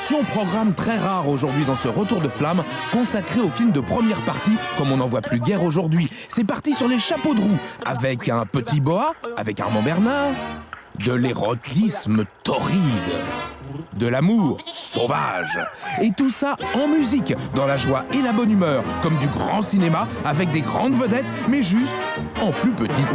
Attention, programme très rare aujourd'hui dans ce retour de flamme, consacré aux films de première partie, comme on n'en voit plus guère aujourd'hui. C'est parti sur les chapeaux de roue, avec un petit boa, avec Armand Bernard, de l'érotisme torride, de l'amour sauvage, et tout ça en musique, dans la joie et la bonne humeur, comme du grand cinéma, avec des grandes vedettes, mais juste en plus petit.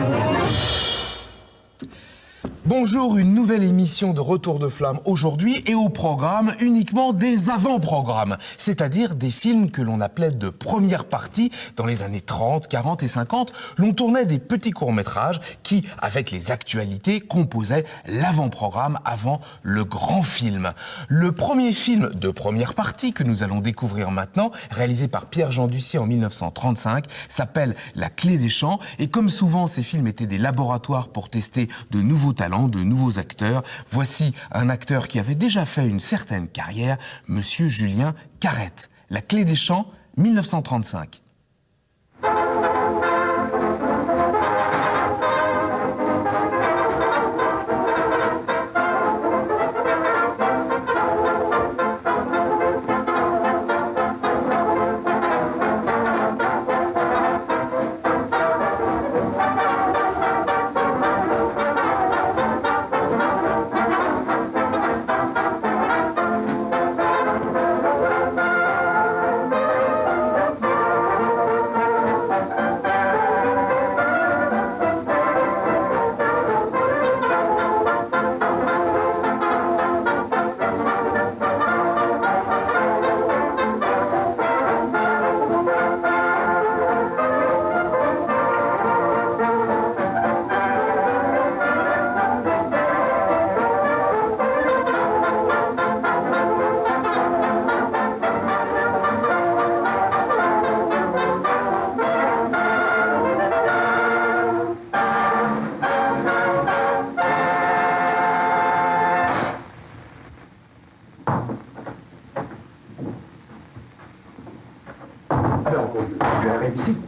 Bonjour, une nouvelle émission de Retour de Flamme aujourd'hui et au programme uniquement des avant-programmes, c'est-à-dire des films que l'on appelait de première partie dans les années 30, 40 et 50. L'on tournait des petits courts-métrages qui, avec les actualités, composaient l'avant-programme avant le grand film. Le premier film de première partie que nous allons découvrir maintenant, réalisé par Pierre-Jean Dussier en 1935, s'appelle La Clé des Champs et comme souvent ces films étaient des laboratoires pour tester de nouveaux talents, de nouveaux acteurs. Voici un acteur qui avait déjà fait une certaine carrière, Monsieur Julien Carrette. La Clé des Champs, 1935.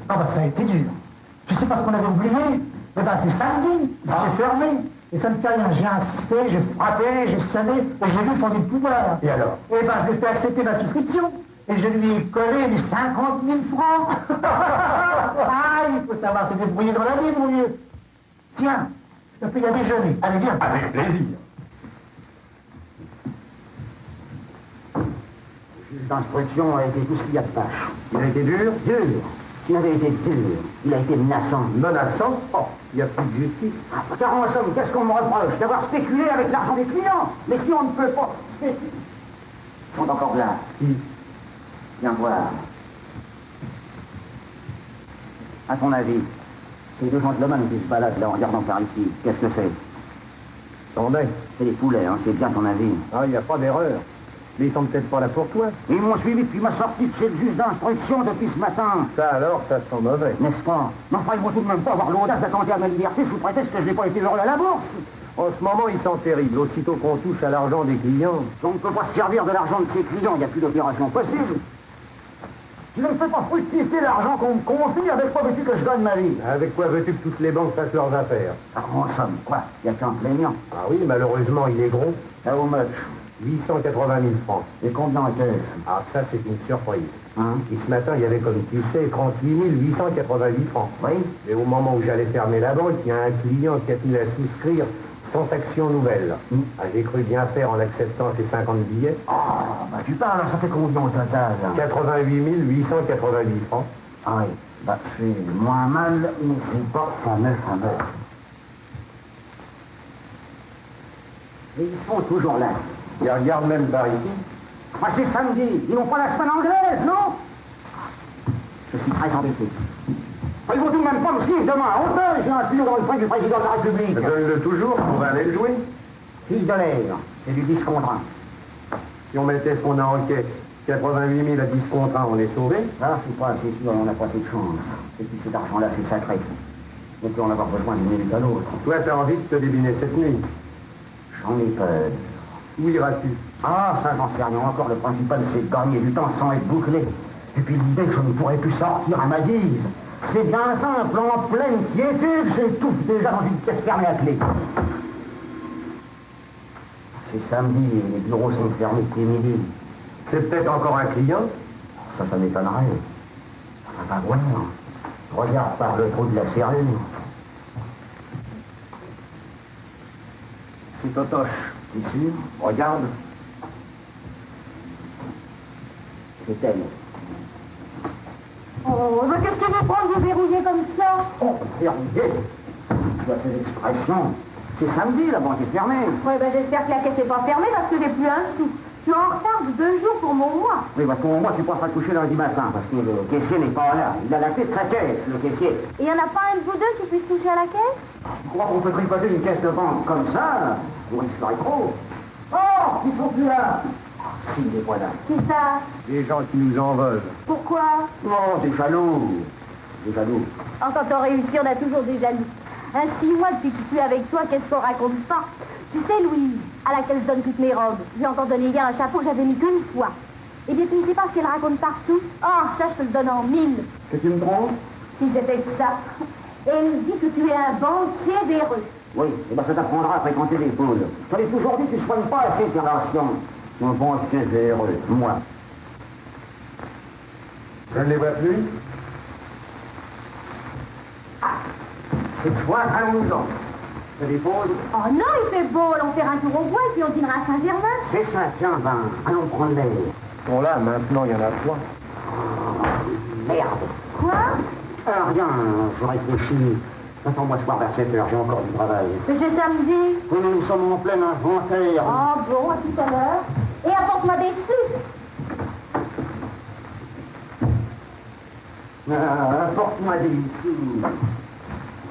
Ah bah ça a été dur. Je sais pas ce qu'on avait oublié. Eh ben c'est samedi, c'est fermé. Et ça ne fait rien. J'ai insisté, j'ai frappé, j'ai sonné, et j'ai vu fonder le pouvoir. Et alors? Eh ben je lui ai fait accepter ma souscription. Et je lui ai collé les 50 000 francs. Ah, il faut savoir se débrouiller dans la vie, mon vieux. Tiens, je te paye à déjeuner. Allez, viens. Avec plaisir. Le juge d'instruction a été tout ce qu'il y a de tâche. Il a été dur? Dur. Il avait été dur. Il a été menaçant. Menaçant? Oh, il n'y a plus de justice. Ah, car en somme, qu'est-ce qu'on me reproche? D'avoir spéculé avec l'argent des clients. Mais si on ne peut pas spéculer... Ils sont encore là. Qui? Viens voir. À ton avis, ces deux gentlemen qui se baladent là en regardant par ici, qu'est-ce que c'est? Attendez. C'est des poulets, hein, c'est bien ton avis. Ah, il n'y a pas d'erreur. Mais ils sont peut-être pas là pour toi. Ils m'ont suivi depuis ma sortie de chez le juge d'instruction depuis ce matin. Ça alors, ça sent mauvais. N'est-ce pas? Mais enfin, ils vont tout de même pas avoir l'audace d'attenter à ma liberté sous prétexte que je n'ai pas été heureux à la bourse. En ce moment, ils sont terribles. Aussitôt qu'on touche à l'argent des clients. On ne peut pas se servir de l'argent de ses clients, il n'y a plus d'opération possible. Je ne fais pas fructifier l'argent qu'on me confie, avec quoi veux-tu que je gagne ma vie? Avec quoi veux-tu que toutes les banques fassent leurs affaires? Ah, en somme, quoi? Il n'y a qu'un plaignant. Ah oui, malheureusement, il est gros. Là, au match. 880 000 francs. Et combien était-ce? Ah, ça, c'est une surprise. Hein? Et ce matin, il y avait, comme tu sais, 38 888 francs. Oui? Et au moment où j'allais fermer la banque, il y a un client qui a tenu à souscrire sans action nouvelle. Ah, j'ai cru bien faire en acceptant ces 50 billets. Ah, bah tu parles, ça fait combien au total? 88 888 francs. Ah oui, bah c'est moins mal, mais c'est pas fameux. Et ils sont toujours là. Ils regardent même par ici. Ah, c'est samedi, ils n'ont pas la semaine anglaise, non? Je suis très embêté. Ils vont tout de même pas me suivre demain à Auteuil, j'ai un tuyau dans le poing du président de la République. Donne-le toujours pour aller le jouer. Fils de l'air, c'est du 10 contre 1. Si on mettait ce qu'on a en caisse, 88 000 à 10 contre 1, on est sauvé. Ah, c'est pas assez sûr, on n'a pas assez de chance. Et puis cet argent-là, c'est sacré. On peut en avoir besoin d'une minute à l'autre. Toi, t'as envie de te débiner cette nuit. J'en ai peur. Où iras-tu? Ah, ça, j'en sais rien encore. Le principal, c'est de gagner du temps sans être bouclé. Et puis l'idée que je ne pourrais plus sortir à ma guise. C'est bien simple, en pleine quiétude, j'étouffe déjà dans une pièce fermée à clé. C'est samedi et les bureaux sont fermés depuis midi. C'est peut-être encore un client. Ça m'étonnerait. On va voir. Regarde par le trou de la serrure. C'est Totoche. T'es sûr? Regarde. C'est elle. Oh, mais qu'est-ce que vous prend de vous verrouiller comme ça? Oh, verrouillé. Tu vois ces expressions. C'est samedi, la banque est fermée. Ouais, ben j'espère que la caisse n'est pas fermée parce que j'ai plus un sou. Je suis en retard de 2 jours pour mon mois. Oui, parce que pour moi, tu pourras pas coucher lundi matin, parce que le caissier n'est pas là. Il a la tête de sa caisse, le caissier. Et il n'y en a pas un de vous deux qui puisse toucher à la caisse? Tu crois qu'on peut tripoter une caisse de banque comme ça? Oui, ça serait trop. Oh, ils sont plus là. Si, les voilà. Qui ça? Des gens qui nous en veulent. Pourquoi? Oh, des jaloux. Des jaloux. Oh, quand on réussit, on a toujours des jaloux. Ainsi, moi, depuis que je suis avec toi, qu'est-ce qu'on raconte pas? Tu sais, Louise, à laquelle je donne toutes mes robes, j'ai encore donné hier un chapeau que j'avais mis qu'une fois. Eh bien, tu ne sais pas ce qu'elle raconte partout? Oh, ça, je te le donne en 1000. Que tu me trompes? Si c'était que ça. Et elle me dit que tu es un banquier véreux. Oui, et ben ça t'apprendra à fréquenter les poules. Je t'avais toujours dit que tu ne soignes pas assez tes relations. Un banquier véreux, moi. Je ne les vois plus. C'est toi, allons-nous-en. C'est des poules? Oh non, il fait beau, allons faire un tour au bois et puis on dînera à Saint-Germain. C'est ça, tiens, ben, allons prendre l'air. Bon là, maintenant, il y en a 3. Merde. Quoi? Rien, je réfléchis. Attends-moi ce soir vers 7 heures, j'ai encore du travail. Que c'est samedi. Oui, mais nous sommes en plein inventaire. Oh bon, à tout à l'heure. Et apporte-moi des sous. Ah, apporte-moi des sous.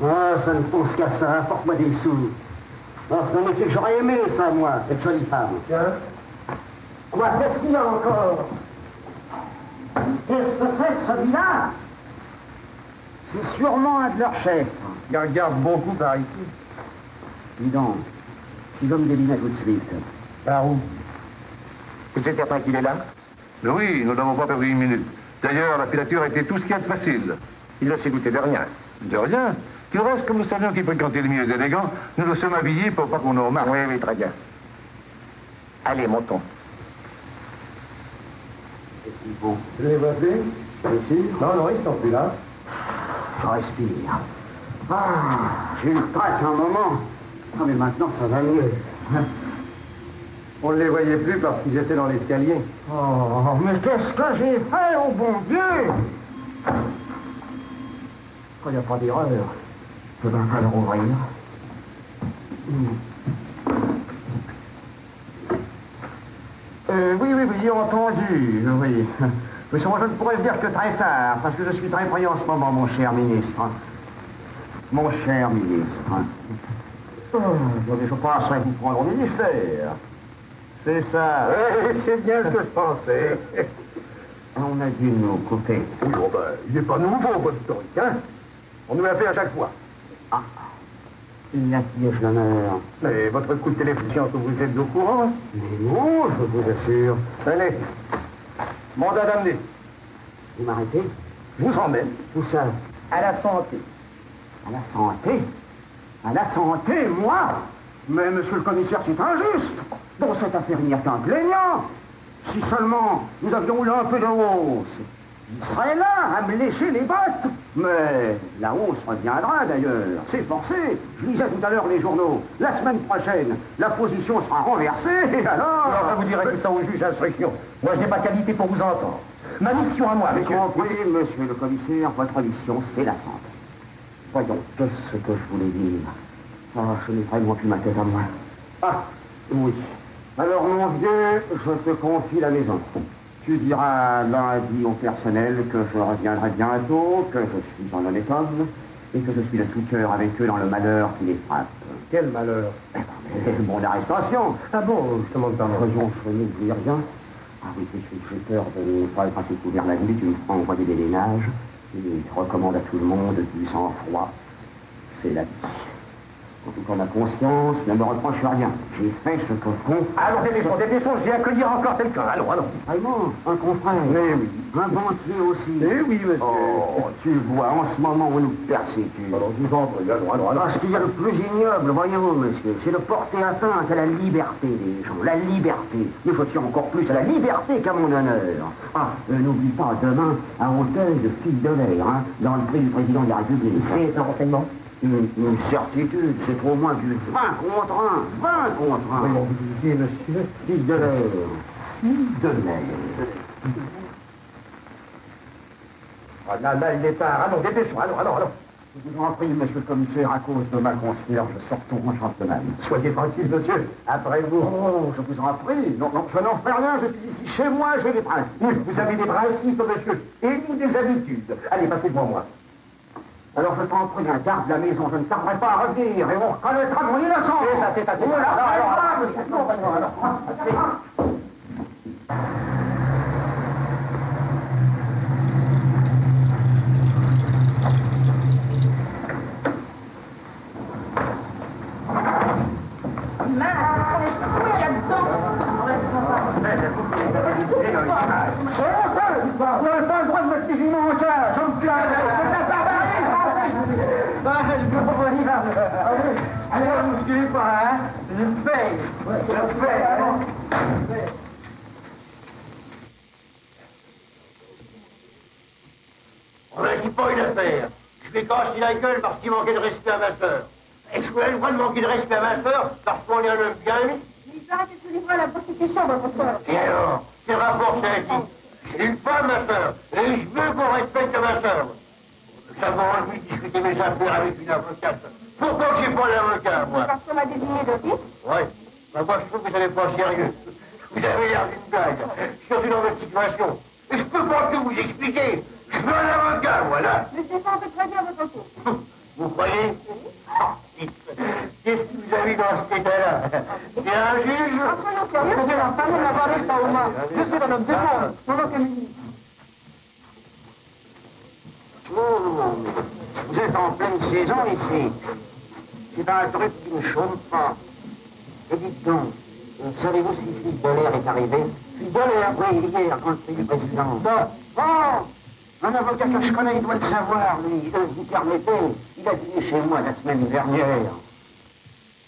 Ah, ça ne pense qu'à ça, apporte-moi des sous. Ah, c'est un métier que j'aurais aimé, ça, moi, cette jolie femme. Tiens. Quoi, qu'est-ce qu'il y a encore? Qu'est-ce que c'est que celui-là? C'est sûrement un de leurs chefs. Il regarde beaucoup par ici. Dis donc, si l'homme devine tout de suite. Par où? Vous êtes certain qu'il est là? Mais oui, nous n'avons pas perdu une minute. D'ailleurs, la filature a été tout ce qu'il y a de facile. Il ne s'est douté de rien. De rien. Du reste, comme nous savions qu'il fréquentait les milieux élégants, nous nous sommes habillés pour pas qu'on nous remarque. Oui, oui, très bien. Allez, montons. Qu'est-ce qu'ils font? Je ne les vois plus. Ici? Non, non, ils sont plus là. Je respire. Ah, j'ai eu le trac un moment. Ah, mais maintenant, ça va mieux. On ne les voyait plus parce qu'ils étaient dans l'escalier. Oh, mais qu'est-ce que j'ai fait, au bon Dieu? Il n'y a pas d'erreur. Je vais pas leur ouvrir. Oui, entendu, oui. Mais moi, je ne pourrais venir que très tard, parce que je suis très pris en ce moment, mon cher ministre. Mon cher ministre. Oh, je penserais vous prendre au ministère. C'est ça. C'est bien ce que je pensais. On a dû nous couper. Oui, bon, ben, il n'est pas nouveau, votre historique, hein? On nous l'a fait à chaque fois. Ah, il a piège l'honneur. Mais votre coup de téléphone, vous êtes au courant? Mais non, je vous assure. Allez, mandat d'amener. Vous m'arrêtez? Je vous emmène. Tout ça. À la santé. À la santé? À la santé, moi? Mais monsieur le commissaire, c'est injuste. Dans cette affaire, il n'y a qu'un plaignant. Si seulement nous avions eu un peu de hausse, il serait là à me lécher les bottes. Mais la hausse reviendra d'ailleurs. C'est forcé. Je lisais tout à l'heure les journaux. La semaine prochaine, la position sera renversée. Et alors... Alors, vous direz tout ça au juge d'instruction. Moi, je n'ai pas qualité pour vous entendre. Ma mission à moi, J'ai monsieur. compris, monsieur le commissaire, votre mission, c'est la santé. Voyons, qu'est-ce que je voulais dire? Ah, je n'ai vraiment plus ma tête à moi. Ah, oui. Alors, mon vieux, je te confie la maison. Tu diras lundi au personnel que je reviendrai bientôt, que je suis un honnête homme, et que je suis de tout cœur avec eux dans le malheur qui les frappe. Quel malheur. Eh ben, mais mon arrestation. Ah bon, je demande pardon. Voyons, je n'oublie rien. Ah oui, j'ai peur de ne pas être assez couvert la nuit, tu me feras envoyer des ménages, et je recommande à tout le monde du sang-froid. C'est la vie. En tout cas, ma conscience ne me reproche rien. J'ai fait ce que font. Alors, dépêchons, je viens accueillir encore quelqu'un. Allons. Vraiment, un confrère. Mais oui. Un banquier aussi. Eh oui, monsieur. Oh, tu vois, en ce moment, on nous persécute. Alors, je vous en prie, allons. Ah, ce qu'il y a le plus ignoble, voyez-vous, monsieur, c'est de porter atteinte à la liberté des gens. La liberté. Il faut tirer encore plus à la liberté qu'à mon honneur. Ah, n'oublie pas, demain, un hôtel de fille de l'air, hein, dans le prix du président de la République. C'est un renseignement. Une certitude, c'est au moins du 20 contre 1. 20 contre 1. Voyons, vous disiez, monsieur. Fille de l'air. Fille de l'air. Ah, là, il est tard. Allons, dépêchons, allons. Je vous en prie, monsieur le commissaire, à cause de ma concierge, sortons en gentleman. Soyez tranquille, monsieur. Après vous. Oh, je vous en prie. Non, je n'en fais rien, je suis ici chez moi, j'ai des principes. Vous avez des principes, monsieur, et nous des habitudes. Allez, passez devant moi. Alors je t'en prie, garde la maison, je ne tarderai pas à revenir, et on reconnaîtra mon innocence. Et ça, c'est assez. Oh, Vous n'avez pas le droit de me tirer mon cœur, je me plains. C'est de la barbarie. Je peux pas venir. Allez, ne me bousculez pas, hein. Je le fais. On n'a dit pas une affaire. Je vais casser la gueule parce qu'il manquait de respect à ma sœur. Est-ce que vous avez le droit de manquer de respect à ma sœur parce qu'on est un homme bien mis? Il arrêtez tous les fois la prostitution, votre soeur. Et alors? Quel rapport c'est à qui? J'ai une femme, ma sœur, et je veux qu'on respecte ma sœur. Nous avons envie de discuter mes affaires avec une avocate. Pourquoi que j'ai pas l'avocat, moi? Parce qu'on m'a désigné d'office. Ouais. Bah, moi, je trouve que vous n'êtes pas sérieux. Vous avez l'air d'une blague. Surtout dans votre situation. Et je peux pas tout vous expliquer. Je veux un avocat, voilà. Je défends très bien votre cause. Vous croyez? Ah, qu'est-ce que vous avez dans cet état-là? C'est un juge? Soyons sérieux. Vous avez la femme de la barrière, Paoma. Je suis un homme de monde. Mon nom est ministre. Oh, vous êtes en pleine saison ici. C'est un truc qui ne chôme pas. Et dites donc, savez-vous si Philippe Bollère est arrivé? Philippe Bollère? Oui, hier, quand c'est le président. Bon, un avocat que je connais, il doit le savoir, lui. Vous permettez, il a dîné chez moi la semaine dernière.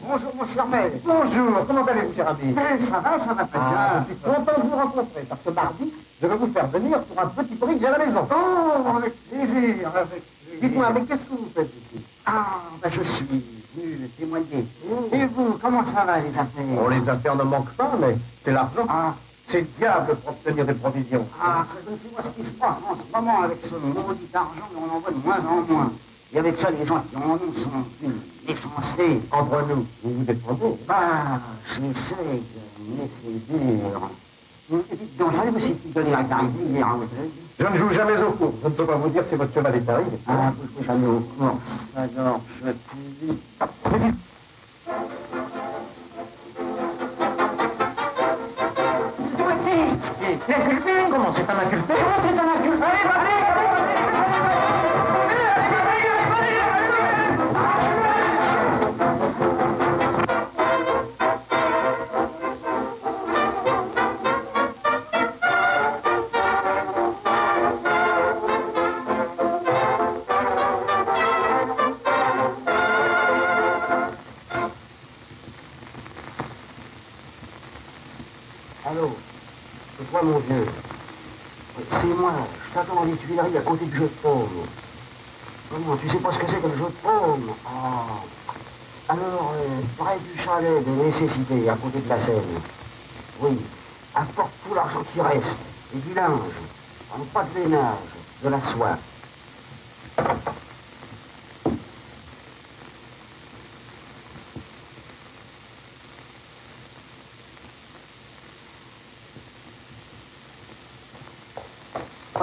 Bonjour, mon cher maître. Bonjour, comment allez-vous, cher ami? Ça va très bien. Je suis content de vous rencontrer, parce que mardi, je vais vous faire venir pour un petit prix que j'ai à la maison. Oh, avec plaisir, avec plaisir. Dites-moi, mais qu'est-ce que vous faites ici? Ah, ben je suis venu témoigner. Et vous, comment ça va, les affaires? Oh, les affaires ne manquent pas, mais c'est l'argent. Ah, C'est le diable pour obtenir des provisions. ah, je ne sais pas ce qui se passe en ce moment avec ce maudit argent, mais on en voit de moins en moins. Et avec ça, les gens qui en ont sont défoncés. Entre nous, vous vous défendez. Bah, j'essaye, mais c'est dur. Et dites donc, savez-vous si Philippe Bollère est arrivé hier à l'hôtel? Je ne joue jamais au cours. Je ne peux pas vous dire si votre cheval est arrivé. Ah, vous ne jouez jamais aux courses. Alors, je te dis. C'est inculpé. Comment c'est un inculpé? C'est un inculpé. Allez, vas-y. Allô? C'est toi, mon vieux? C'est moi. Je t'attends dans les Tuileries à côté du jeu de paume. Comment? Tu sais pas ce que c'est que le jeu de paume? Ah. Alors, près du chalet de nécessité, à côté de la Seine. Oui. Apporte tout l'argent qui reste. Et du linge. Pas de ménage. De la soie.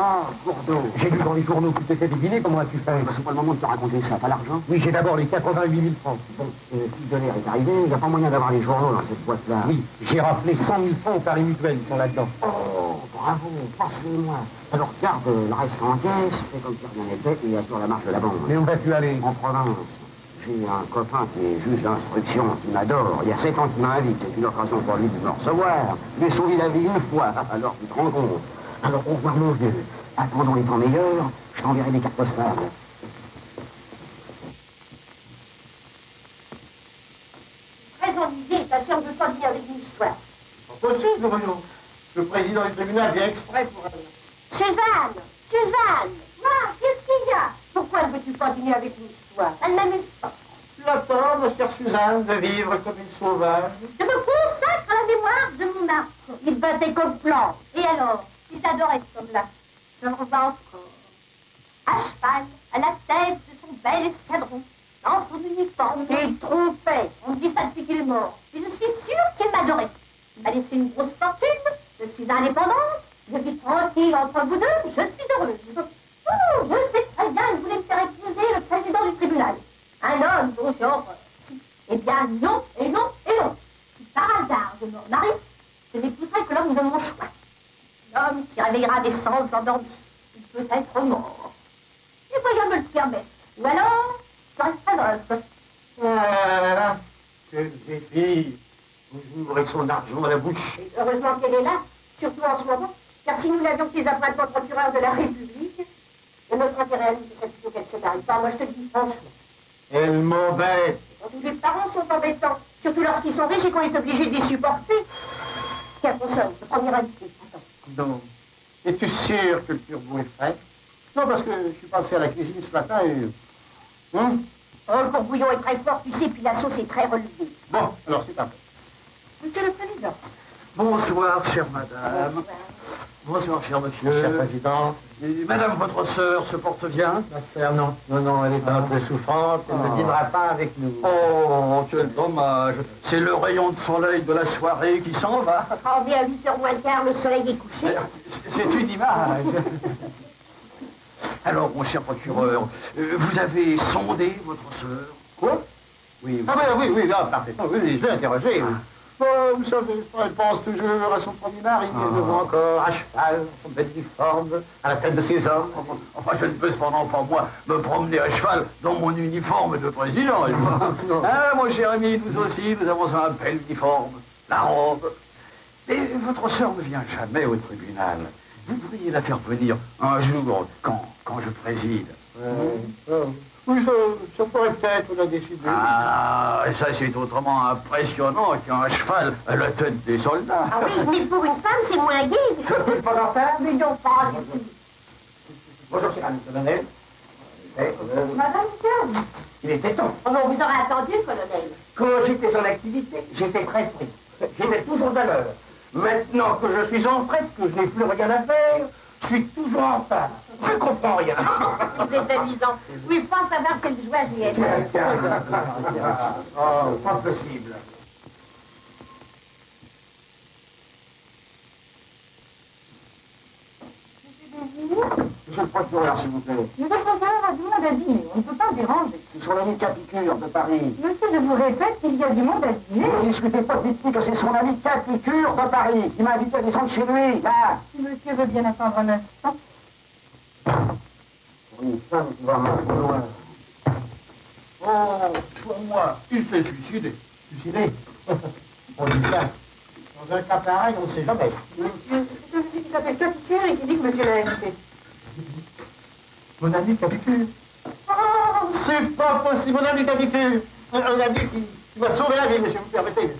Ah, Gourdeau. J'ai lu dans les journaux que tu étais dîner, comment as-tu fait? C'est pas le moment de te raconter ça. T'as l'argent? Oui, j'ai d'abord les 88 000 francs. Bon, Philippe Bollère est arrivé. Il n'y a pas moyen d'avoir les journaux dans cette boîte-là. Oui, j'ai raflé 100 000 francs au Paris Mutuel, ils sont là-dedans. Oh, bravo, passe-les-moi. Alors garde le reste en caisse, fais comme si rien n'était et assure la marche de la banque. Mais où vas-tu aller? En province. J'ai un copain qui est juge d'instruction, qui m'adore. Il y a 7 ans qu'il m'invite. C'est une occasion pour lui de me recevoir. Je lui ai sauvé la vie une fois, alors tu te rends compte. Alors, au revoir, mon vieux. Attendons les temps meilleurs, je t'enverrai des cartes postales. Très ennuyé, ta sœur veut pas venir avec une histoire. Pas possible, voyons. Le président du tribunal vient exprès pour elle. Suzanne, moi, qu'est-ce qu'il y a? Pourquoi ne veux-tu pas dîner avec une histoire? Elle m'amuse pas. L'attends, ma chère Suzanne, de vivre comme une sauvage. Je me consacre à la mémoire de mon arc. Il battait comme plan. Et alors, il adorait ce homme-là. Je le revois encore. À cheval, à la tête de son bel escadron, dans son uniforme. Et il trompait. On me dit ça depuis qu'il est mort. Et je suis sûre qu'il m'adorait. Il m'a laissé une grosse fortune. Je suis indépendante. Je vis tranquille entre vous deux. Je suis heureuse. Oh, je sais très bien, il voulait me faire épouser le président du tribunal. Un homme dont j'ai horreur. Eh bien, non, et non, et non. Si par hasard je me remarie, je n'épouserai que l'homme de mon choix. L'homme qui réveillera des sens endormis. Il peut être mort. Et voyons me le permettre. Ou alors, je resterai veuve. Ah, quelle fille. Toujours avec son argent à la bouche. Et heureusement qu'elle est là, surtout en ce moment, car si nous l'avions fait appointements procureur de la République, et notre intérêt à nous, ce serait plutôt qu'elle se marie pas. Moi, je te le dis franchement. Elle m'embête. Tous les parents sont embêtants, surtout lorsqu'ils sont riches et qu'on est obligé de les supporter. Tiens, console, le premier invité. Attends. Non. Es-tu sûr que le turbo est frais? Non, parce que je suis passé à la cuisine ce matin et... Hein? Oh, le courbouillon est très fort, tu sais, puis la sauce est très relevée. Bon, alors c'est parfait. Monsieur le Président. Bonsoir, chère madame. Bonsoir, cher monsieur. Cher président. Et madame, votre sœur se porte bien? Ma sœur, non. Non, elle est un peu souffrante. Elle ne dînera pas avec nous. Oh, quel dommage. C'est le rayon de soleil de la soirée qui s'en va. On vient à 8h moins le quart, le soleil est couché. C'est une image. Alors, mon cher procureur, vous avez sondé votre sœur? Quoi? Oui. Ah oui, parfait. Oui, je l'ai interrogée. Oh, vous savez, elle pense toujours à son premier mari, devant encore, à cheval, son bel uniforme, à la tête de ses hommes. Enfin, je ne peux cependant pas, moi, me promener à cheval dans mon uniforme de président. Ah, mon cher ami, nous aussi, nous avons un bel uniforme, la robe. Mais votre sœur ne vient jamais au tribunal. Vous devriez la faire venir un jour, quand je préside. Oui, ça pourrait peut-être la décider. Ah, ça c'est autrement impressionnant qu'un cheval à la tête des soldats. Ah oui, mais pour une femme, c'est moins gai. Pas d'enfant? Mais non, pas du tout. Bonjour, cher ami colonel. Madame Stern. Il était temps. Oh non, vous aurez attendu, colonel. Quand j'étais en activité, j'étais très strict. J'étais toujours à l'heure. Maintenant que je suis en retraite, que je n'ai plus rien à faire, je suis toujours en retard. Je comprends rien. Vous êtes amusant. Oui, pas savoir quelle joie j'y ai. Oh, pas possible. Monsieur le procureur, s'il vous plaît. Monsieur le procureur a du monde à dîner. On ne peut pas déranger. C'est sur la ligne Capicure de Paris. Monsieur, je vous répète qu'il y a du monde à dîner. Ne discutez pas, dites-lui que c'est son ami Capicure de Paris qui m'a invité à descendre chez lui, là. Si monsieur veut bien attendre un instant. Pour une femme qui va marcher loin. Oh, pour moi, il s'est suicidé. Suicidé? On dit ça. Dans un cas pareil, on ne sait jamais. Monsieur, c'est celui qui s'appelle Capicure et qui dit que monsieur l'a invité. Mon ami Capicure? Oh, c'est pas possible, mon ami Capicure. Un ami qui m'a sauvé la vie, monsieur, vous permettez.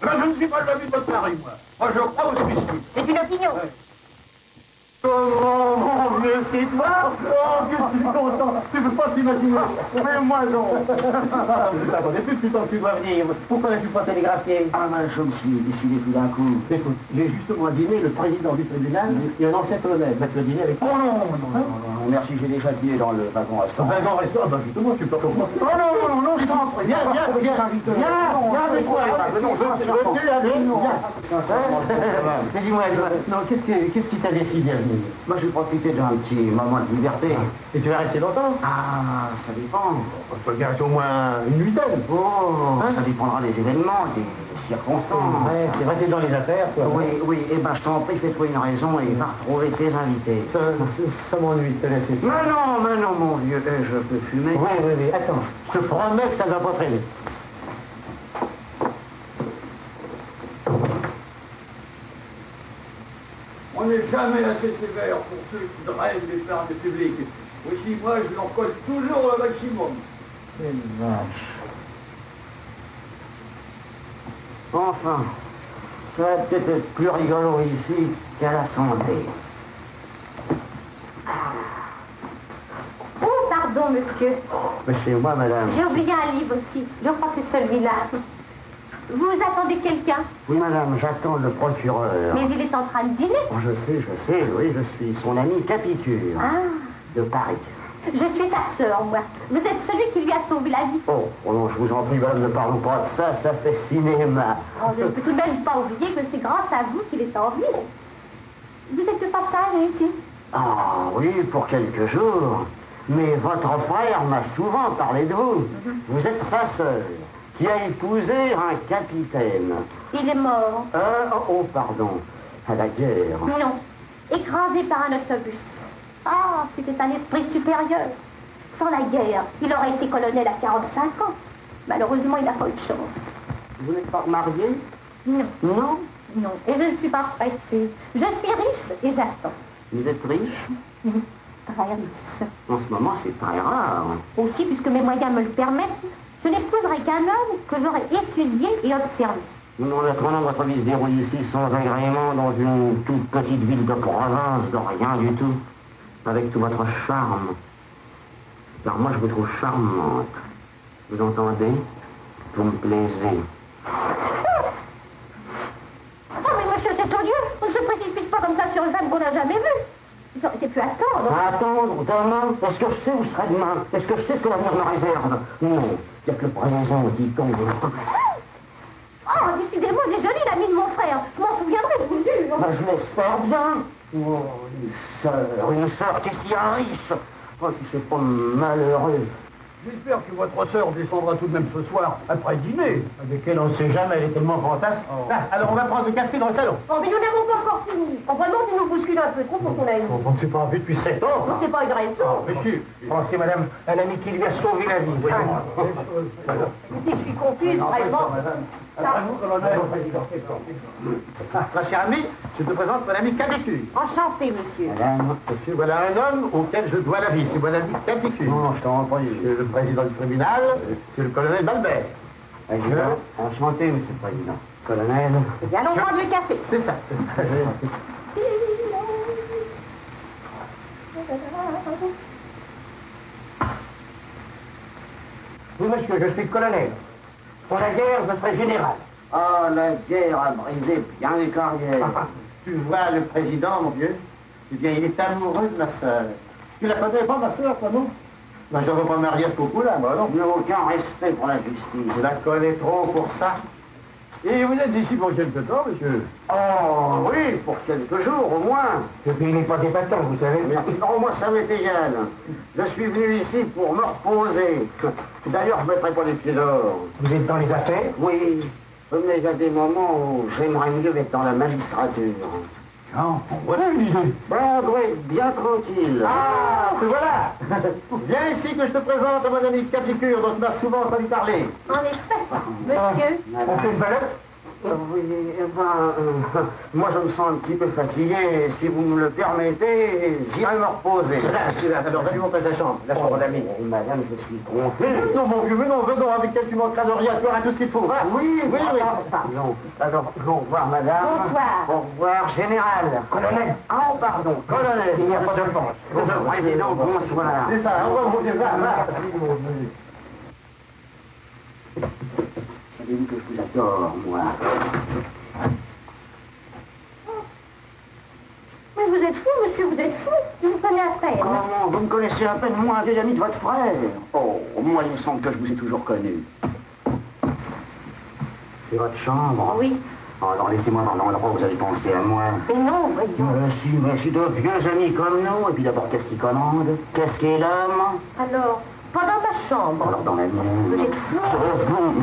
Là, je ne suis pas l'ami de votre mari, moi. Moi, je crois au suicide. C'est une opinion. Ouais. Oh, mon Dieu, c'est toi? Oh, que je suis content. Tu ne peux pas t'imaginer. Mais moi, non. Attendez, plus temps que tu dois venir. Pourquoi n'as-tu pas télégraphié? Ah, ben, je me suis décidé tout d'un coup. Écoute, j'ai justement dîné le président du tribunal et un ancien colonel. Mettre le dîner avec... Oh, non, merci, j'ai déjà dîné dans le wagon-restaurant. Wagon-restaurant? Ben, justement, tu peux commencer. Oh, non, je t'en prie. Viens avec moi. Non, je veux aller. Viens. Mais dis-moi, non, qu'est-ce qui t'a décidé à venir? Moi, je vais profiter d'un petit moment de liberté. Et tu vas rester longtemps? Ah, ça dépend. On peut bien rester au moins une huitaine. Oh, Hein? ça dépendra des événements, des circonstances. Ouais, c'est vrai, t'es dans les affaires, toi. Oui, oui, eh ben, je t'en prie, fais-toi une raison et va retrouver tes invités. Ça m'ennuie de te laisser. Mais non, mon vieux, je peux fumer. Oui. Attends, je te promets que ça va pas traîner. On n'est jamais assez sévère pour ceux qui drainent l'épargne publique. Aussi, moi, je leur colle toujours le maximum. Quelle vache. Enfin, ça va peut-être être plus rigolo ici qu'à l'Assemblée. Oh, pardon, monsieur. Mais c'est moi, madame. J'ai oublié un livre aussi. Je crois que c'est celui-là. Vous attendez quelqu'un? Oui, madame, j'attends le procureur. Mais il est en train de dîner. Oh, je sais, oui, je suis son ami Capicure, Ah, de Paris. je suis ta sœur, moi. Vous êtes celui qui lui a sauvé la vie. Oh non, je vous en prie, madame, ne parlons pas de ça, ça fait cinéma. Oh, je ne peux tout de même pas oublier que c'est grâce à vous qu'il est en vie. Vous êtes de passage ici? Ah oui, pour quelques jours. Mais votre frère m'a souvent parlé de vous. Vous êtes sa sœur, qui a épousé un capitaine. Il est mort. Pardon, à la guerre. Non, écrasé par un autobus. Ah, c'était un esprit supérieur. Sans la guerre, il aurait été colonel à 45 ans. Malheureusement, il n'a pas eu de chance. Vous n'êtes pas marié? Non, Non? non. Et je ne suis pas pressée. Je suis riche et j'attends. Vous êtes riche? Très riche. En ce moment, c'est très rare. Aussi, puisque mes moyens me le permettent, je n'épouserai qu'un homme que j'aurai étudié et observé. Nous en attendons votre vie se déroule ici sans agrément dans une toute petite ville de province, de rien du tout, avec tout votre charme. Car moi, je vous trouve charmante. Vous entendez? Vous me plaisez. Oh, mais monsieur, c'est odieux. On ne se précipite pas comme ça sur une femme qu'on n'a jamais vue. Ça aurait été pu attendre. Attendre, demain? Est-ce que je sais où sera demain? Est-ce que je sais ce que l'avenir me réserve? Non, il n'y a que le présent qui tombe. Oh, décidément, il est joli, l'ami de mon frère. Je m'en souviendrai, je vous jure. Ben, je l'espère bien. Oh, une sœur qui est si riche. Oh, si c'est pas malheureux. J'espère que votre sœur descendra tout de même ce soir après dîner. Avec elle, on ne sait jamais, elle est tellement fantastique. Oh. Ah, alors, on va prendre le café dans le salon. Oh, mais nous n'avons pas encore fini. Oh, vraiment, tu nous bouscules un peu trop pour ton ami. On ne s'est pas vu depuis 7 ans. Oh, c'est pas une raison. Monsieur, pensez, madame, un ami qui lui a sauvé la vie. Si je suis confuse, vraiment. Ma chère amie, je te présente mon ami Capicure. Enchanté, monsieur. Madame, Monsieur, voilà un homme auquel je dois la vie. C'est mon ami Capicure. non, je t'en prie. C'est le président du tribunal, c'est le colonel Balbert. Enchanté, monsieur le président. Colonel. Eh bien, allons prendre le café. C'est ça. Oui, monsieur, je suis colonel. Pour la guerre, je serai général. Ah, la guerre a brisé bien les carrières. Tu vois le président, mon vieux? Eh bien, il est amoureux de ma sœur. Tu la connais pas, ma sœur, toi, non? Ben, je ne veux pas me marier à ce couple-là, moi, non? Je n'ai aucun respect pour la justice. Je la connais trop pour ça. Et vous êtes ici pour quelque temps, monsieur? Oh, oui, pour quelques jours au moins. Ce pays n'est pas épatant, vous savez. Mais non, moi, ça m'est égal. Je suis venu ici pour me reposer. D'ailleurs, je ne mettrai pas les pieds dehors. Vous êtes dans les affaires? Oui, mais il y a des moments où j'aimerais mieux être dans la magistrature. Non, voilà une idée. Ben, oui, bien tranquille. Ah, te voilà. Viens ici que je te présente à mon ami Capicure, dont tu m'as souvent entendu parler. En effet, monsieur. On fait une balade? Oui, moi je me sens un petit peu fatigué. Si vous me le permettez, j'irai me reposer. Alors, vas-y, mon père de la chambre d'amis. Madame, je suis confus. Non, mon vieux, non, venons avec elle, tu manqueras de rien, tu auras tout ce qu'il faut. Va. Oui, oui. Pardon. Alors, au revoir, madame. Bonsoir. Au revoir, général. Colonel. Ah, pardon, colonel. Il n'y a pas de réponse. Président, bonsoir. C'est ça, au revoir, mon vieux, va. Savez-vous que je vous adore, moi? Mais vous êtes fou, monsieur, vous êtes fou. Je vous connais à peine. Comment? Vous me connaissez à peine, moi, un vieil ami de votre frère. Oh, moi, il me semble que je vous ai toujours connu. C'est votre chambre? Oui. Oh non, laissez-moi dans l'endroit où vous allez penser à moi. Mais non, voyons. Mais si de vieux amis comme nous, et puis d'abord, qu'est-ce qu'ils commandent? Qu'est-ce qu'est l'homme? Alors, pas dans ma chambre. Alors dans la mienne. Vous êtes fou.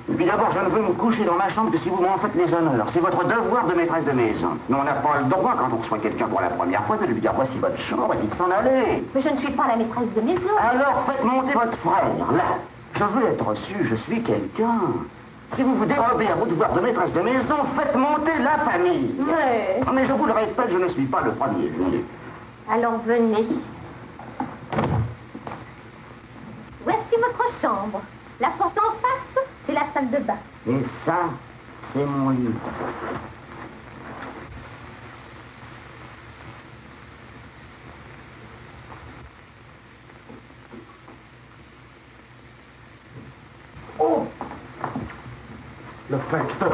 Et puis d'abord, je ne veux me coucher dans ma chambre que si vous m'en faites les honneurs. C'est votre devoir de maîtresse de maison. Mais on n'a pas le droit, quand on reçoit quelqu'un pour la première fois, de lui dire voici votre chambre et de s'en aller. Mais je ne suis pas la maîtresse de maison. Alors faites monter votre frère, là. Je veux être reçu, je suis quelqu'un. Si vous vous dérobez à vos devoirs de maîtresse de maison, faites monter la famille. Ouais. Oh, mais je vous le répète, je ne suis pas le premier venu. Alors venez. Voici votre chambre. La porte en face, c'est la salle de bain. Et ça, c'est mon lit. Oh! Le facteur.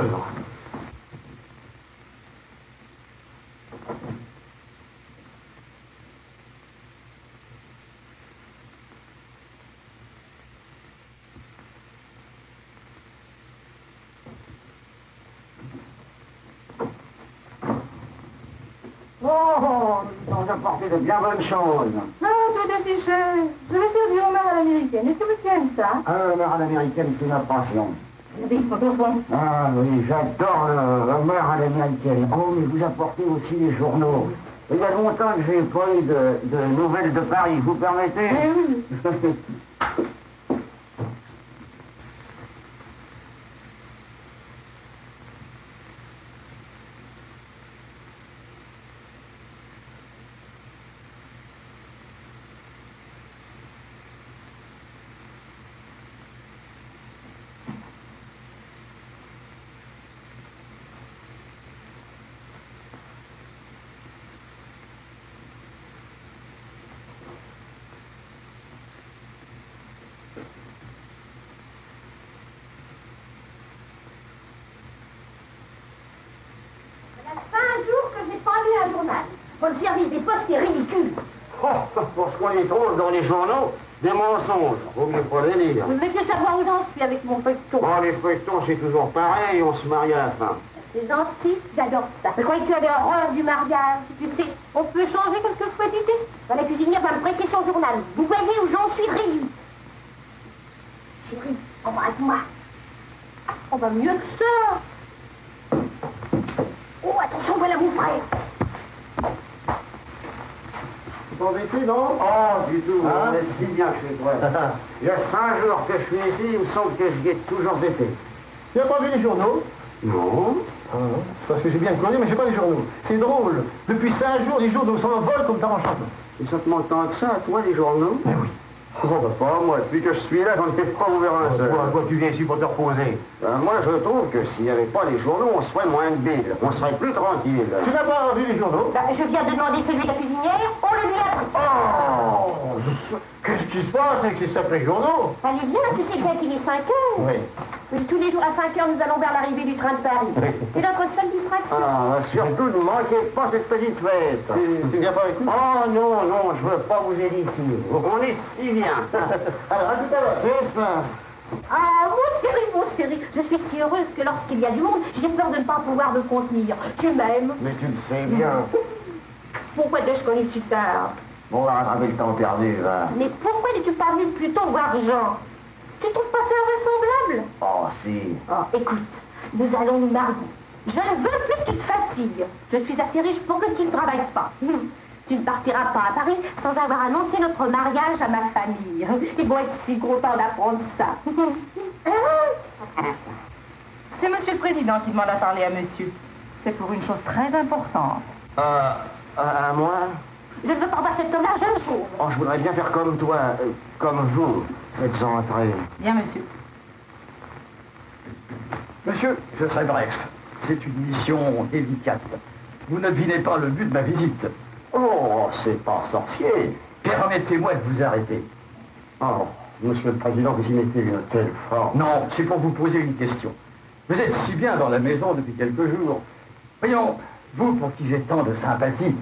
Oh, nous apporté de bien bonnes choses. Non, tout est fiché. Je vais faire du homard à l'américaine. Est-ce que vous aimez ça? Ah, le homard à l'américaine, c'est ma passion. Des photos. Ah oui, j'adore le homard à l'américaine. Oh, mais vous apportez aussi les journaux. Il y a longtemps que j'ai pas eu de nouvelles de Paris, vous permettez? Oui. Ça fait 5 jours que j'ai pas lu un journal. Votre service des postes est ridicule. Oh, pour ce qu'on y trouve dans les journaux, des mensonges. Vaut mieux pas les lire. Vous devez savoir où j'en suis avec mon feuilleton. Oh, les feuilletons, c'est toujours pareil, on se marie à la fin. C'est gentil, j'adore ça. Mais croyez que tu avais horreur du mariage? Tu sais, on peut changer quelques fois d'idée. La cuisinière va me prêter son journal. Vous voyez où j'en suis réduit. Chérie, embrasse-moi. On va mieux que ça. Oh, attention, voilà mon frère. Vous embêtez, non? Oh, du tout, Hein? on est si bien chez toi. Il y a 5 jours que je suis ici, il me semble que j'y ai toujours été. Tu n'as pas vu les journaux? Non? Ah non, parce que j'ai bien connu, mais j'ai pas les journaux. C'est drôle. Depuis 5 jours, les journaux s'envolent comme par enchantement. Et ça te manque tant que ça, à toi, les journaux? Mais oui. Oh, bah, pas moi. Depuis que je suis là, j'en ai pas ouvert un seul. Pourquoi tu viens ici pour te reposer? Moi, je trouve que s'il n'y avait pas les journaux, on serait moins de billes. On serait plus tranquille. Tu n'as pas vu les journaux? Bah, je viens de demander celui de la cuisinière, on le lui a pris. Oh! Qu'est-ce qui se passe avec ces sacrés journaux? Allez, viens, tu sais bien qu'il est 5 heures. Oui. Oui, tous les jours à 5 heures, nous allons vers l'arrivée du train de Paris. C'est notre seule distraction. Ah, surtout, ne manquez pas cette petite fête. Tu viens pas avec nous? Oh non, non, je veux pas vous aider ici. On est si bien. Alors, à tout à l'heure. C'est ça. Ah, mon chéri, je suis si heureuse que lorsqu'il y a du monde, j'ai peur de ne pas pouvoir me contenir. Tu m'aimes. Mais tu le sais bien. Pourquoi t'ai-je connu si tard? On va rattraper le temps perdu, va. Mais pourquoi n'es-tu pas venu plus tôt voir Jean? Tu trouves pas ça invraisemblable? Oh, si. Oh, écoute, nous allons nous marier. Je ne veux plus que tu te fatigues. Je suis assez riche pour que tu ne travailles pas. Tu ne partiras pas à Paris sans avoir annoncé notre mariage à ma famille. Ils vont être si contents d'apprendre ça. C'est monsieur le président qui demande à parler à monsieur. C'est pour une chose très importante. À moi? Je ne veux pas voir cet homme-là, je le trouve. Oh, je voudrais bien faire comme toi, comme vous. Faites entrer. Bien, monsieur. Monsieur, je serai bref. C'est une mission délicate. Vous ne devinez pas le but de ma visite. Oh, c'est pas sorcier. Permettez-moi de vous arrêter. Oh, monsieur le président, vous y mettez une telle forme. Non, c'est pour vous poser une question. Vous êtes si bien dans la maison depuis quelques jours. Voyons, vous pour qui j'ai tant de sympathie,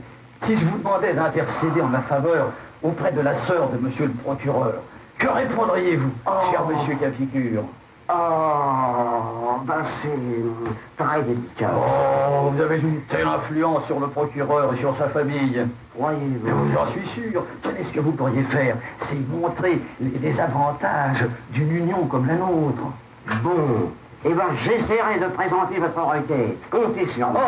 si je vous demandais d'intercéder en ma faveur auprès de la sœur de monsieur le procureur, que répondriez-vous, cher monsieur Cafigure? Oh, ben c'est très délicat. Oh, vous avez une telle influence sur le procureur et sur sa famille. Croyez-vous? J'en suis sûr. Tenez, ce que vous pourriez faire, c'est montrer les avantages d'une union comme la nôtre. Bon. Eh ben, j'essaierai de présenter votre requête. Comptez sur moi.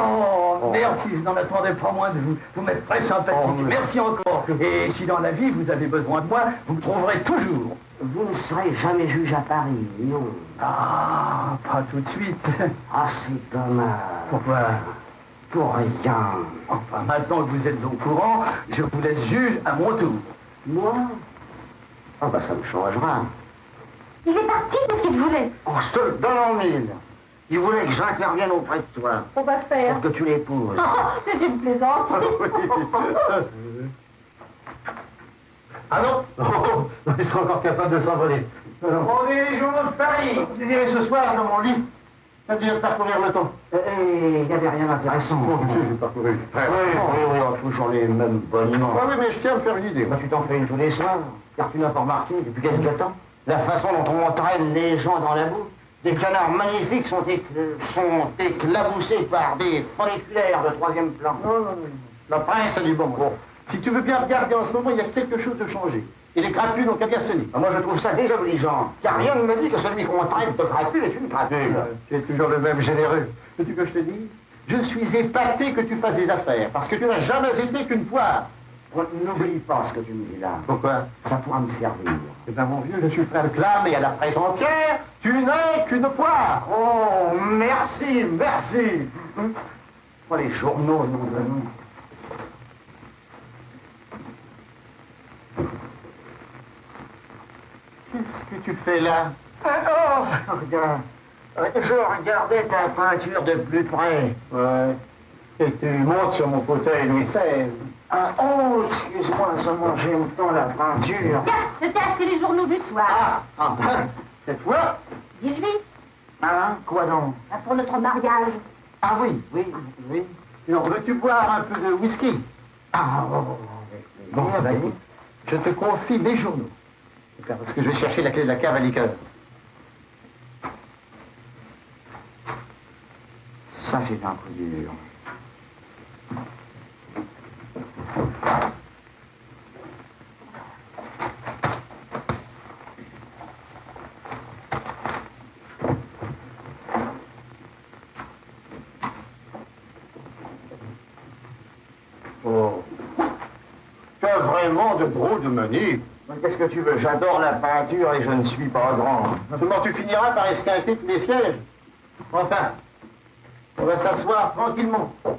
Oh, merci, je n'en attendais pas moins de vous. Vous m'êtes très sympathique. Oh, merci encore. Et si dans la vie vous avez besoin de moi, vous me trouverez toujours. Vous ne serez jamais juge à Paris, non? Ah, pas tout de suite. Ah, c'est dommage. Pourquoi? Pour rien. Enfin, maintenant que vous êtes au courant, je vous laisse juge à mon tour. Moi? Ah, ben, ça me changera. Il est parti, qu'est-ce qu'il voulait? Oh, seul dans l'an 1000. Il voulait que j'intervienne auprès de toi. On va faire. Pour que tu l'épouses. Oh, c'est une plaisante. Ah non? Oh, ils sont encore capables de s'envoler. Prenez les journaux de Paris. Je dirai ce soir dans mon lit. Ça vient de parcourir le temps. Il n'y avait rien d'intéressant. J'ai parcouru. Oui, toujours les mêmes bonnements. Ah oui, mais je tiens à me faire une idée. Bah, tu t'en fais une tous les soirs, car tu n'as pas remarqué depuis quelque temps la façon dont on entraîne les gens dans la boue. Des canards magnifiques sont éclaboussés par des folliculaires de troisième plan. Non. La presse a du bon. Bon. Si tu veux bien regarder en ce moment, il y a quelque chose de changé. Et les crapules n'ont qu'à bien sonner. Ah, moi, je trouve ça désobligeant, car rien ne me dit que celui qu'on traite de crapule est une crapule. Tu es toujours le même généreux. Veux-tu que je te dise? Je suis épaté que tu fasses des affaires, parce que tu n'as jamais été qu'une poire. N'oublie pas ce que tu me dis là. Pourquoi? Ça pourra me servir. Eh bien, mon vieux, je suis frère de Clam, et à la presse entière, tu n'es qu'une poire. Oh, merci. Oh, les journaux, nom de nous. Qu'est-ce que tu fais là? Regarde. Je regardais ta peinture de plus près. Ouais. Et tu montes sur mon fauteuil Louis XVI. Ah, oh, excuse-moi, seulement j'aime tant la peinture. Tiens, je t'ai acheté les journaux du soir. Cette fois? 18, Hein? Quoi donc? pour notre mariage. Ah oui. Alors, veux-tu boire un peu de whisky? Ah, Bon, ben, écoute, je te confie mes journaux. Parce que je vais chercher la clé de la cave à liqueur. Ça, c'est un coup dur. Oh. Tu as vraiment de drôles de manies. Qu'est-ce que tu veux? J'adore la peinture et je ne suis pas grand. Comment tu finiras par esquinter tous les sièges? Enfin, on va s'asseoir tranquillement. En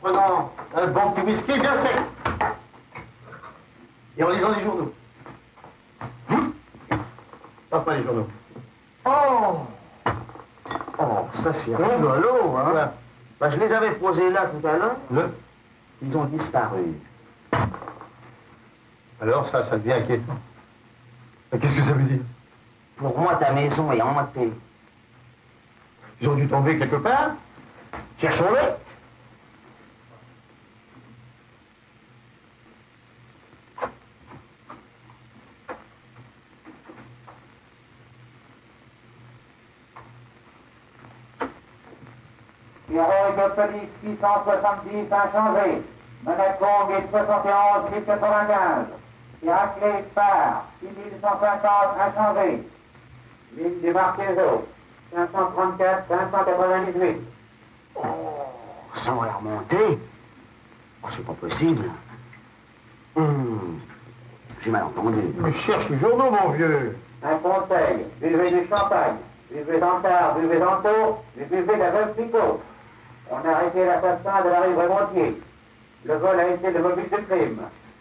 prenant un bon petit whisky bien sec. Et en lisant les journaux. Pas les journaux. Oh, ça c'est rigolo, hein? Voilà. Bah, je les avais posés là tout à l'heure. Ils ont disparu. Alors ça devient inquiétant. Qu'est-ce que ça veut dire? Pour moi, ta maison est hantée. Ils ont dû tomber quelque part. Cherchons-les. Héroïque de police 670 inchangé. Menacon 1071 1095. Héraclès Phare 6150 inchangé. Ligne du Marqueso 534 598. Oh, ça va la remonter. Oh, c'est pas possible. J'ai mal entendu. Mais cherche les journaux, mon vieux. Un conseil, buvez du champagne, buvez d'Antard, buvez d'Anto, et buvez de la veuve Picot. On a arrêté l'assassin de la rue Brémontier. Le vol a été le mobile du crime.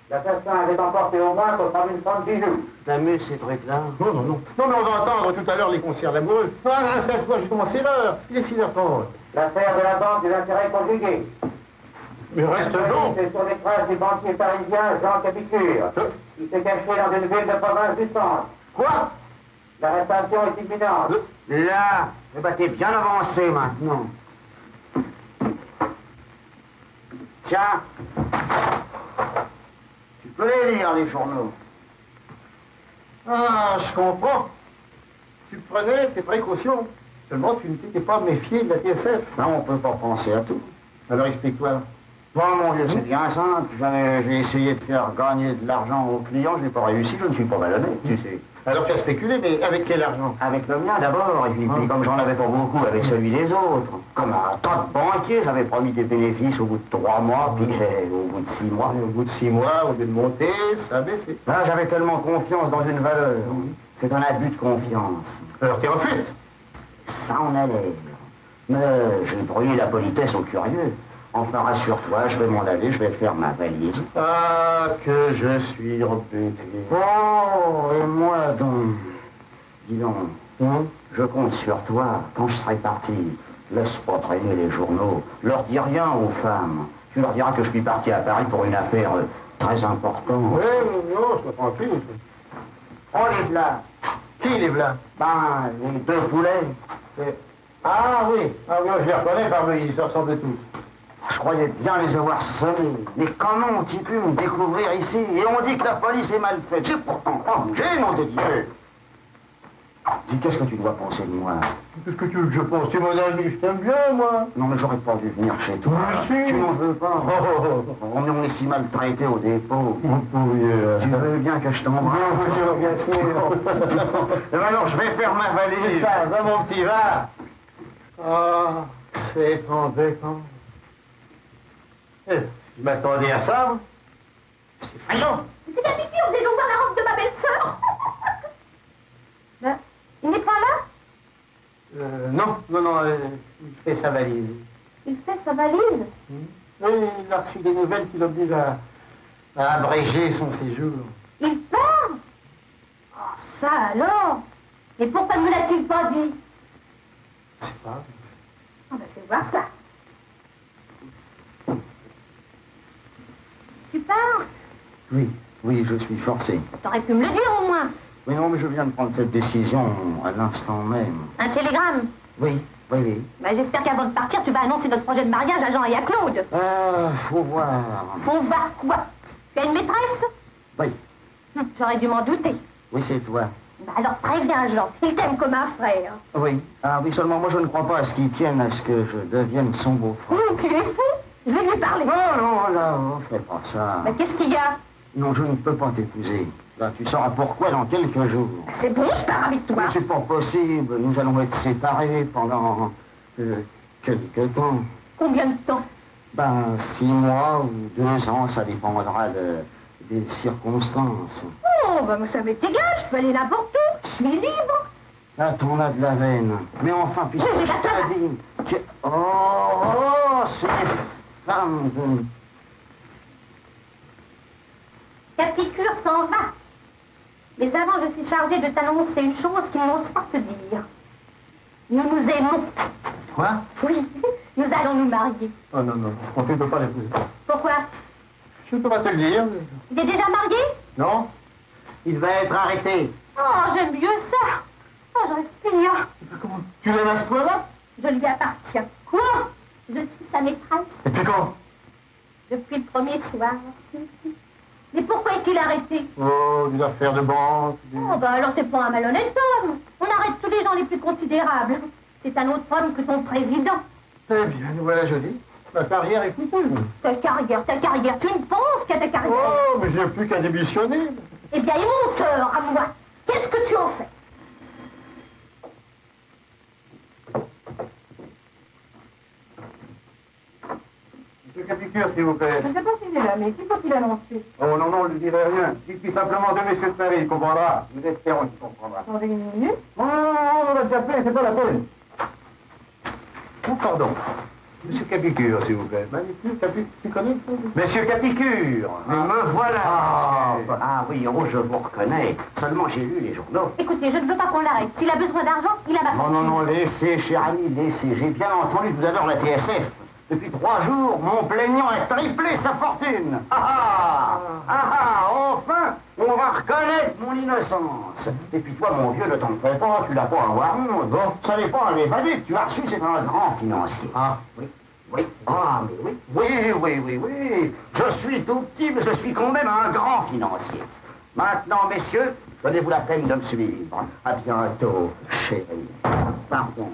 L'assassin avait emporté au moins pour 3000 bijoux. T'amuses ces trucs-là? Non, mais on va entendre tout à l'heure les concerts d'amoureux. Ah, cette fois, j'ai commencé l'heure. Il est 6h30. L'affaire de la banque des intérêts conjugués. Mais reste donc. C'est sur les traces du banquier parisien Jean Capicure, qui s'est caché dans une ville de province du centre. Quoi? L'arrestation est imminente. Là, eh ben, t'es bien avancé maintenant. Tiens, tu peux les lire, les journaux. Ah, je comprends. prenais tes précautions. Seulement, tu ne t'étais pas méfié de la TSF. Non, on peut pas penser à tout. Alors explique-toi. Bon, mon Dieu, c'est bien simple. J'ai essayé de faire gagner de l'argent aux clients, je n'ai pas réussi, je ne suis pas malhonnête, tu sais. Alors tu as spéculé, mais avec quel argent? Avec le mien d'abord, et puis comme j'en avais pas beaucoup avec celui des autres. Comme un tas de banquiers, j'avais promis des bénéfices au bout de 3 mois, puis au bout de 6 mois. Au bout de 6 mois, au lieu de monter, ça a baissé. Là, j'avais tellement confiance dans une valeur. C'est un abus de confiance. Alors tu refuses? Ça en a l'air. Mais j'ai brûlé la politesse aux curieux. Enfin, rassure-toi, je vais m'en aller, je vais faire ma valise. Ah, que je suis rebuté. Oh, et moi donc. Dis donc, je compte sur toi. Quand je serai parti, laisse pas traîner les journaux. Leur dis rien aux femmes. Tu leur diras que je suis parti à Paris pour une affaire très importante. Oui, non, je comprends plus. Oh, les plats. Qui les blancs? Ben, les 2 poulets. Ah oui, je les reconnais parmi ils se ressemblent tous. Je croyais bien les avoir semés. Mais comment ont-ils pu me découvrir ici? Et on dit que la police est mal faite. J'ai pourtant pas bougé, nom de Dieu. Dis, qu'est-ce que tu dois penser de moi? Qu'est-ce que tu veux que je pense? Tu es mon ami, je t'aime bien, moi. Non, mais j'aurais pas dû venir chez toi. Si. Tu n'en veux pas. On est si maltraités au dépôt. Tu veux bien que je t'embrasse? Bien sûr. Alors, je vais faire ma valise. Ça, va, mon petit, va. Ah, c'est embêtant. Je m'attendais à ça. C'est la figure, j'ai voir la robe de ma belle-sœur. Ben, il n'est pas là? Non, il fait sa valise. Il fait sa valise? Oui, il a reçu des nouvelles qui l'obligent à abréger son séjour. Il part? Oh, ça alors? Et pourquoi ne me l'a-t-il pas dit? Je sais pas. On va faire voir ça. Tu pars? Oui, je suis forcé. T'aurais pu me le dire au moins. Mais non, mais je viens de prendre cette décision à l'instant même. Un télégramme? Oui. Ben, j'espère qu'avant de partir, tu vas annoncer notre projet de mariage à Jean et à Claude. Faut voir. Faut voir quoi? Tu as une maîtresse? Oui, J'aurais dû m'en douter. oui, c'est toi. Ben alors préviens Jean, il t'aime comme un frère. Oui. Ah oui, seulement moi je ne crois pas à ce qu'il tienne à ce que je devienne son beau-frère. Tu es fou? Je vais lui parler. Non, là, fais pas ça. Ben qu'est-ce qu'il y a? Non, je ne peux pas t'épouser. Là, tu sauras pourquoi dans quelques jours. C'est bon, je pars avec toi. Mais c'est pas possible. Nous allons être séparés pendant quelques temps. Combien de temps? Ben, 6 mois ou 2 ans, ça dépendra des circonstances. Oh, ben ça m'est égal, je peux aller n'importe où. Je suis libre. Là, t'en as de la veine. Mais enfin, puisque Oui, je t'ai dit que... Oh, ces femmes de... Capicure s'en va. Mais avant, je suis chargée de t'annoncer une chose qu'il n'ose pas te dire. Nous nous aimons. Quoi? Oui, nous allons nous marier. Oh non, on ne peut pas l'épouser. Pourquoi? Je ne peux pas te le dire. Il est déjà marié? Non? Il va être arrêté. Oh, j'aime mieux ça. Oh, je respire. Comment? Tu l'aimes à ce point-là? Je lui appartiens. Quoi? Je suis sa maîtresse Et puis quand? depuis le premier soir. Mais pourquoi est-il arrêté? Oh, des affaires de banque. Oh, bah alors c'est pas un malhonnête homme. On arrête tous les gens les plus considérables. C'est un autre homme que ton président. Eh bien, nous voilà jolis. Ma carrière est coûteuse. Ta carrière. Tu ne penses qu'à ta carrière. Oh, mais j'ai plus qu'à démissionner. Eh bien, et mon cœur à moi, qu'est-ce que tu en fais? Monsieur Capicure, s'il vous plaît. Je ne sais pas s'il est là, mais qui faut-il annoncer? Oh non, on ne lui dirait rien. Dites-lui simplement de monsieur de Paris, il comprendra. Nous espérons qu'il comprendra. Attendez une minute. Oh, on l'a déjà fait, c'est pas la peine. Oh, pardon. Monsieur Capicure, s'il vous plaît. Tu connais ça? Monsieur Capicure, me voilà. Ah oui, oh, je vous reconnais. Seulement, j'ai lu les journaux. Écoutez, je ne veux pas qu'on l'arrête. S'il a besoin d'argent, il a ma... Non, laissez, cher ami, laissez. J'ai bien entendu tout à l'heure la TSF. Depuis 3 jours, mon plaignant a triplé sa fortune. Enfin, on va reconnaître mon innocence. Et puis toi, mon vieux, ne t'en fais pas, tu l'as pas à avoir honte. Bon, ça n'est pas un évadé, tu as reçu, c'est un grand financier. Ah, oui. Ah, mais oui. Je suis tout petit, mais je suis quand même un grand financier. Maintenant, messieurs, Donnez-vous la peine de me suivre. À bientôt, chérie. Pardon.